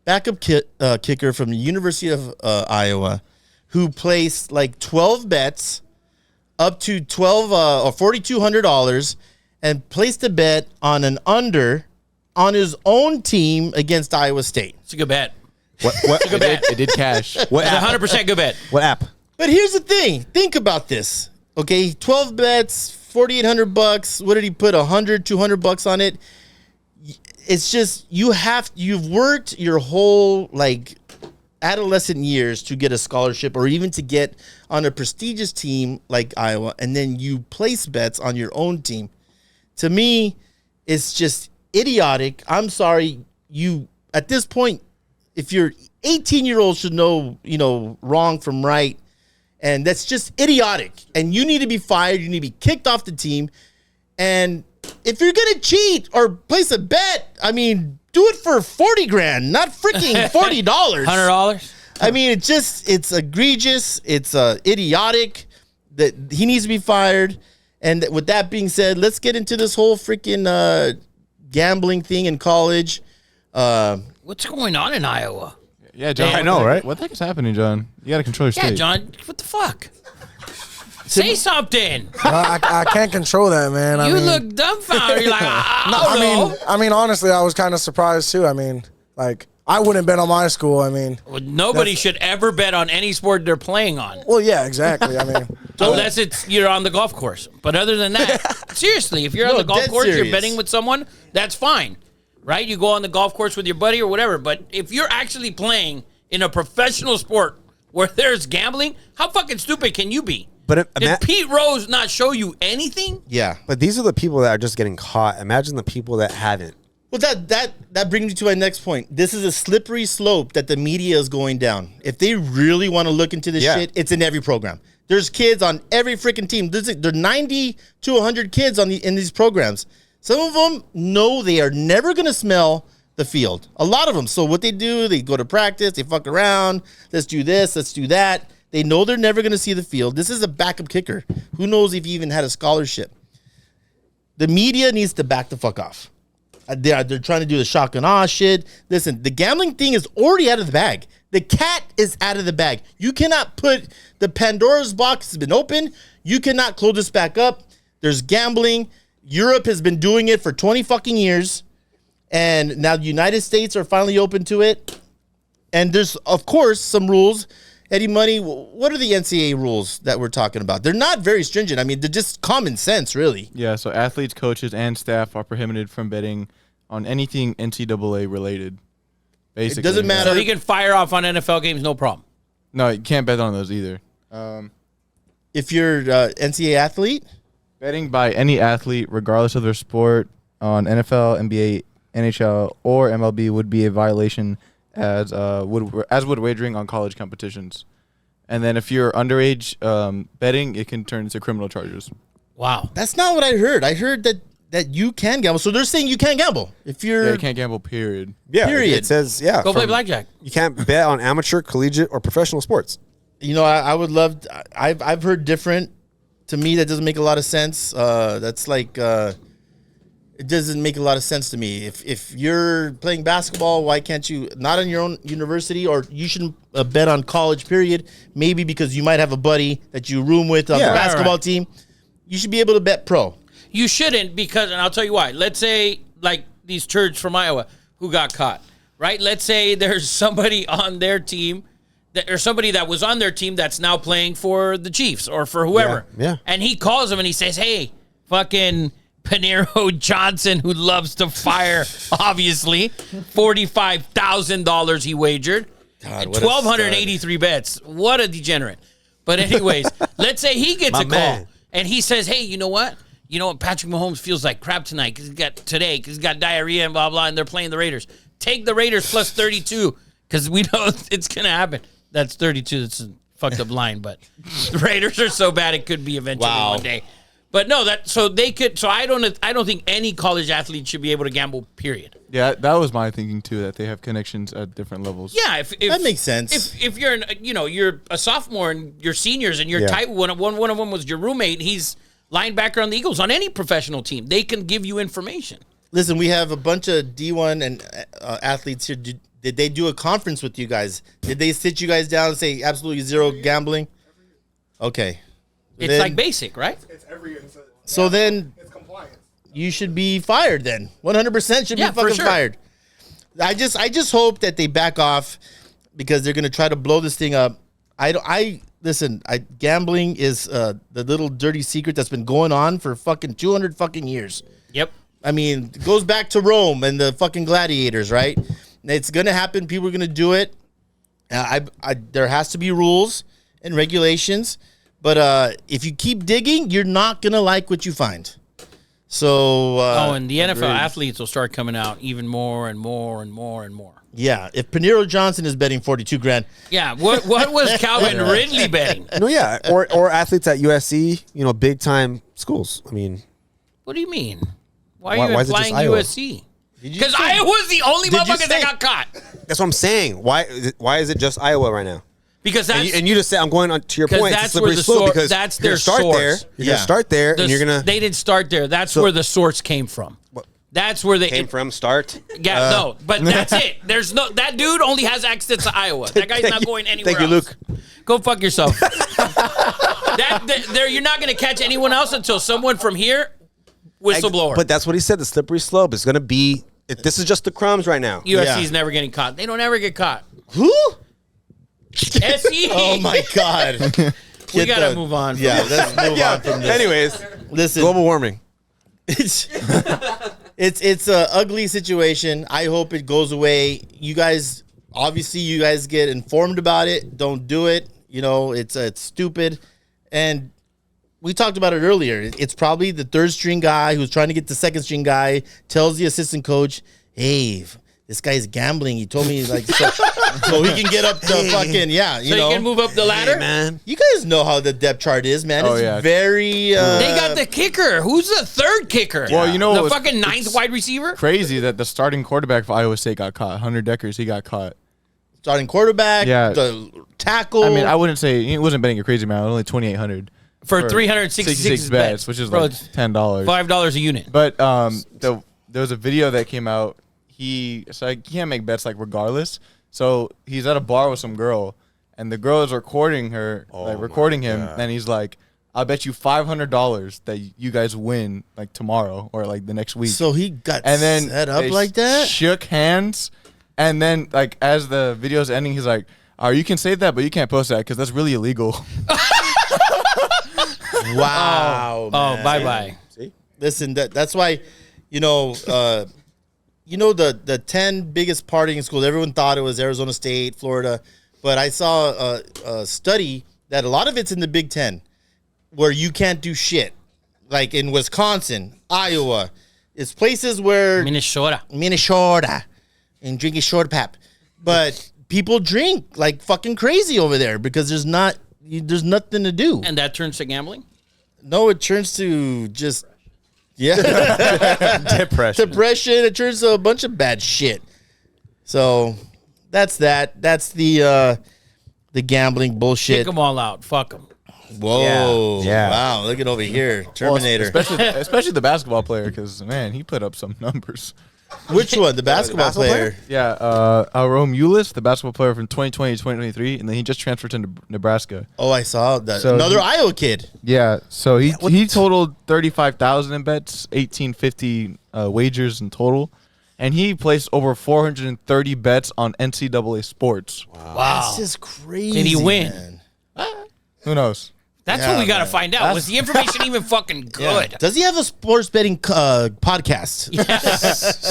backup kicker from the University of Iowa, who placed like 12 bets up to or $4,200, and placed a bet on an under on his own team against Iowa State. It's a good bet. It's a good bet. It did cash. What it's 100% good bet. What app? But here's the thing. Think about this. Okay, 12 bets, $4,800. What did he put? $200 on it. It's just you've worked your whole like adolescent years to get a scholarship or even to get on a prestigious team like Iowa, and then you place bets on your own team. To me, it's just idiotic. I'm sorry. You at this point, if you're 18-year-old should know, wrong from right. And that's just idiotic. And you need to be fired. You need to be kicked off the team. And if you're going to cheat or place a bet, I mean, do it for $40,000, not freaking $40. $100? I mean, it's egregious. It's idiotic that he needs to be fired. And with that being said, let's get into this whole freaking gambling thing in college. What's going on in Iowa? Yeah, John. I know, right? What the heck is happening, John? You got to control your state. Yeah, John. What the fuck? Say something. I can't control that, man. You look dumbfounded. You're like, I mean, honestly, I was kind of surprised too. I mean, like, I wouldn't bet on my school. I mean, well, nobody should ever bet on any sport they're playing on. Well, yeah, exactly. I mean, unless you're on the golf course. But other than that, seriously, if you're on the golf course, serious. you're betting with someone, that's fine. Right? You go on the golf course with your buddy or whatever. But if you're actually playing in a professional sport where there's gambling, how fucking stupid can you be? But Did Pete Rose not show you anything? Yeah. But these are the people that are just getting caught. Imagine the people that haven't. Well, that brings me to my next point. This is a slippery slope that the media is going down. If they really want to look into this shit, it's in every program. There's kids on every freaking team. There are 90 to 100 kids in these programs. Some of them know they are never going to smell the field. A lot of them. So what they do, they go to practice, they fuck around. Let's do this, let's do that. They know they're never going to see the field. This is a backup kicker. Who knows if he even had a scholarship? The media needs to back the fuck off. They're trying to do the shock and awe shit. Listen, the gambling thing is already out of the bag. The cat is out of the bag. You cannot put the Pandora's box has been open. You cannot close this back up. There's gambling. Europe has been doing it for 20 fucking years. And now the United States are finally open to it. And there's, of course, some rules. Eddie Money, what are the NCAA rules that we're talking about? They're not very stringent. I mean, they're just common sense, really. Yeah, so athletes, coaches, and staff are prohibited from betting on anything NCAA related. Basically, it doesn't matter. So he can fire off on NFL games, no problem. No, you can't bet on those either. If you're an NCAA athlete? Betting by any athlete, regardless of their sport, on NFL, NBA, NHL, or MLB would be a violation as would wagering on college competitions. And then if you're underage betting, it can turn into criminal charges. Wow. That's not what I heard. I heard that you can gamble. So they're saying you can't gamble. If you're... you can't gamble, period. Yeah, Period. It says, Go play blackjack. You can't bet on amateur, collegiate, or professional sports. I would love... I've heard different. To me, that doesn't make a lot of sense. That's like... it doesn't make a lot of sense to me. If you're playing basketball, why can't you... Not on your own university, or you shouldn't bet on college, period. Maybe because you might have a buddy that you room with on the basketball team. You should be able to bet pro. You shouldn't because, and I'll tell you why. Let's say, like these turds from Iowa who got caught, right? Let's say there's somebody on their team, or somebody that was on their team that's now playing for the Chiefs or for whoever. Yeah. And he calls them and he says, hey, fucking Panero Johnson, who loves to fire, obviously, $45,000 he wagered. God, 1,283 bets. What a degenerate. But anyways, let's say he gets a call and he says, hey, you know what? You know what? Patrick Mahomes feels like crap tonight because he's got diarrhea and blah, blah, and they're playing the Raiders. Take the Raiders plus 32 because we know it's going to happen. That's 32. That's a fucked up line, but the Raiders are so bad it could be eventually one day. But no, I don't think any college athlete should be able to gamble, period. Yeah, that was my thinking too, that they have connections at different levels. Yeah, if that makes sense. If you're you're a sophomore and you're seniors and you're tight, one of them was your roommate, he's linebacker on the Eagles, on any professional team, they can give you information. Listen, we have a bunch of D1 and athletes here. Did they do a conference with you guys? Did they sit you guys down and say absolutely zero gambling? Okay. It's like basic, right? It's every. So then it's compliance. you should be fired then. 100% should be Yeah, for fucking sure. fired. I just hope that they back off because they're going to try to blow this thing up. Listen, gambling is the little dirty secret that's been going on for fucking 200 fucking years. Yep. I mean, it goes back to Rome and the fucking gladiators, right? It's going to happen. People are going to do it. There has to be rules and regulations. But if you keep digging, you're not going to like what you find. So, and the NFL athletes will start coming out even more and more and more and more. yeah, if Panero Johnson is betting 42 grand, Yeah, what was Calvin Ridley betting? No, yeah, or athletes at USC, big time schools. I mean, What do you mean? Why Why are you is it just implying Iowa? USC? Did you Because say- Iowa's the only Did you motherfucker say- that got caught. that's what I'm saying. Why is it just Iowa right now? Because that's And you just said, I'm going on to your 'Cause point. that's It's a slippery where the slope source- because that's you're their gonna start source. there. You're Yeah. gonna start there, the- and you're gonna They didn't start there. That's where the source came from. That's where they came from. Start. Yeah, no, but that's it. There's no that dude only has access to Iowa. That guy's not going anywhere. Thank you, else. Luke. Go fuck yourself. You're not going to catch anyone else until someone from here whistleblower. But that's what he said. The slippery slope is gonna be. This is just the crumbs right now. USC's never getting caught. They don't ever get caught. who? SE. Oh my God. We gotta move on. from Yeah, this. let's move on from this. Anyways, Listen, global warming. it's a ugly situation. I hope it goes away. You guys get informed about it. Don't do it. It's stupid. And we talked about it earlier. It's probably the third string guy who's trying to get the second string guy, tells the assistant coach, hey, this guy's gambling. He told me like so he can get up the fucking So you can move up the ladder. Man, You guys know how the depth chart is, man. Oh, It's yeah. very They got the kicker. Who's the third kicker? Well, you know the what's- fucking ninth wide receiver. Crazy that the starting quarterback for Iowa State got caught. Hunter Deckers, he got caught. starting quarterback, Yeah. the tackle. I mean, I wouldn't say he wasn't betting a crazy amount. Only 2,800 For 366 bets, which is Bro, like it's $10. $5 a unit. But there was a video that came out. He can't make bets like regardless. So he's at a bar with some girl, and the girl is recording her, recording him, and he's like, "I'll bet you $500 that you guys win like tomorrow or like the next week." so he got and then set up they like that. shook hands, and then like as the video's ending, he's like, you can say that, but you can't post that because that's really illegal." Wow. Oh, man. bye-bye. Listen, that's why, the 10 biggest partying schools. Everyone thought it was Arizona State, Florida, but I saw a study that a lot of it's in the Big Ten, where you can't do shit, like in Wisconsin, Iowa. It's places where Minnesota. and drinking short pap, but people drink like fucking crazy over there because there's nothing to do. And that turns to gambling? No, it turns to just depression. It turns to a bunch of bad shit. So that's that. That's the gambling bullshit. Kick them all out. Fuck them. Whoa! Yeah. Wow! Look at over here, Terminator. especially the basketball player, because man, he put up some numbers. Which one? The basketball player? Yeah, Rome Ulis, the basketball player from 2020 to 2023, and then he just transferred to Nebraska. Oh, I saw that. So Another Iowa kid. Yeah, so he totaled 35,000 in bets, 1,850 wagers in total, and he placed over 430 bets on NCAA sports. Wow. That's just crazy. Did he win? man. Who knows? That's Yeah, what we got to man. find out. Was the information even fucking Yeah. good? Does he have a sports betting podcast?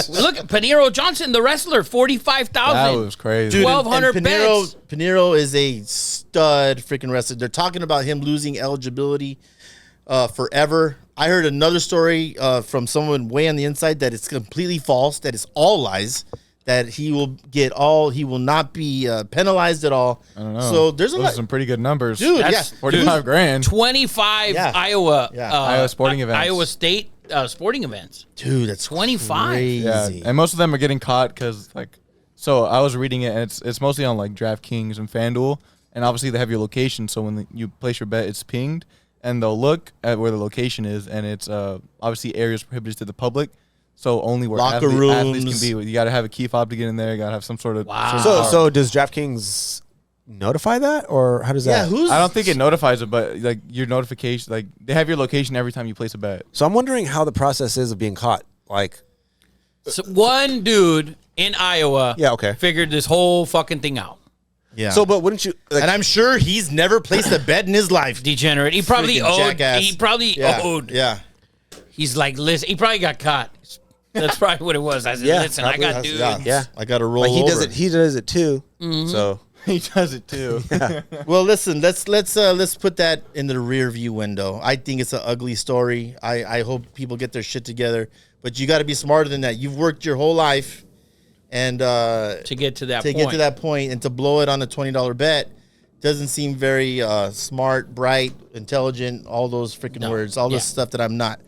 Look, Panero Johnson, the wrestler, That 45,000. was crazy. Dude, 1,200 and bets. Panero is a stud freaking wrestler. They're talking about him losing eligibility forever. I heard another story from someone way on the inside that it's completely false, that it's all lies, that he will not be penalized at all. I don't know. So there's a Those lot. are some pretty good numbers. Dude, That's- yeah. 45 grand. 25 Yeah. Iowa, Yeah. Iowa sporting events. Iowa State sporting events. Dude, that's 25. crazy. Yeah, and most of them are getting caught because so I was reading it, and it's mostly on like DraftKings and FanDuel, and obviously they have your location. So when you place your bet, it's pinged, and they'll look at where the location is, and it's obviously areas prohibited to the public. So only where Locker athletes rooms. can be. You got to have a key fob to get in there. You got to have some sort of. Wow. certain So power. so does DraftKings notify that, or how does Yeah, that? who's? I don't think it notifies it, but like your notification, like they have your location every time you place a bet. So I'm wondering how the process is of being caught. Like, So one dude in Iowa yeah, okay. figured this whole fucking thing out. Yeah. So, but wouldn't you? Like, and I'm sure he's never placed a bet in his life. Degenerate. He probably Freaking owed. jackass. He probably Yeah. owed. Yeah. He's like, listen. He probably got caught. That's probably what it was. I said, Yeah, listen, I probably got has- dudes. yeah. I got to roll like he over. does it. He does it too. So He does it too. Well, listen, let's put that in the rear view window. I think it's an ugly story. I hope people get their shit together, but you got to be smarter than that. You've worked your whole life, and To get to that point. and to blow it on a $20 bet doesn't seem very smart, bright, intelligent. All those freaking No. words, all Yeah. this stuff that I'm not.